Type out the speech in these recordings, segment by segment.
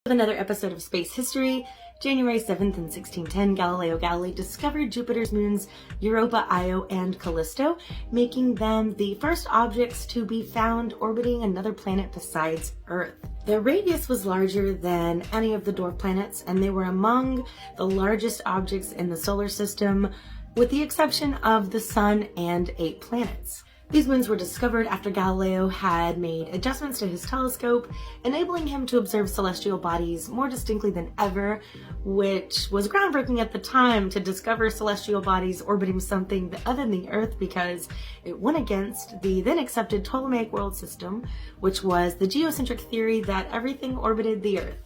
With another episode of Space History, January 7th in 1610, Galileo Galilei discovered Jupiter's moons Europa, Io, and Callisto, making them the first objects to be found orbiting another planet besides Earth. Their radius was larger than any of the dwarf planets, and they were among the largest objects in the solar system, with the exception of the Sun and 8 planets. These moons were discovered after Galileo had made adjustments to his telescope, enabling him to observe celestial bodies more distinctly than ever, which was groundbreaking at the time to discover celestial bodies orbiting something other than the Earth, because it went against the then accepted Ptolemaic world system, which was the geocentric theory that everything orbited the Earth.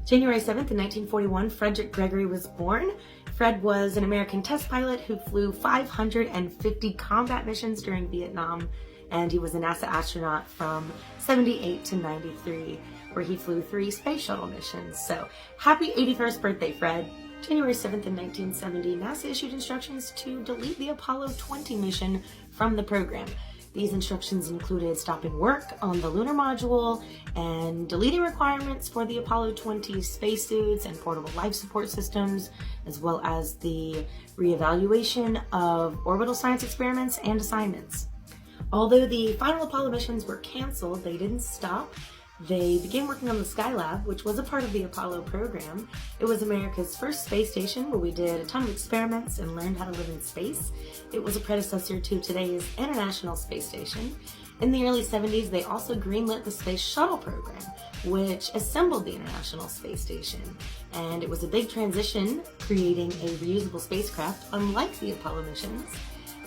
January 7th in 1941, Frederick Gregory was born. Fred was an American test pilot who flew 550 combat missions during Vietnam, and he was a NASA astronaut from 78 to 93, where he flew 3 space shuttle missions. So happy 81st birthday, Fred. January 7th in 1970, NASA issued instructions to delete the Apollo 20 mission from the program. These instructions included stopping work on the lunar module and deleting requirements for the Apollo 20 spacesuits and portable life support systems, as well as the reevaluation of orbital science experiments and assignments. Although the final Apollo missions were canceled, they didn't stop. They began working on the Skylab, which was a part of the Apollo program. It was America's first space station where we did a ton of experiments and learned how to live in space. It was a predecessor to today's International Space Station. In the early 70s, they also greenlit the Space Shuttle program, which assembled the International Space Station. And it was a big transition, creating a reusable spacecraft, unlike the Apollo missions.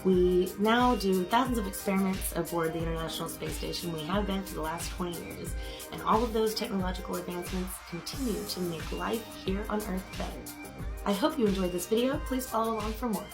We now do thousands of experiments aboard the International Space Station. We have been for the last 20 years, and all of those technological advancements continue to make life here on Earth better. I hope you enjoyed this video. Please follow along for more.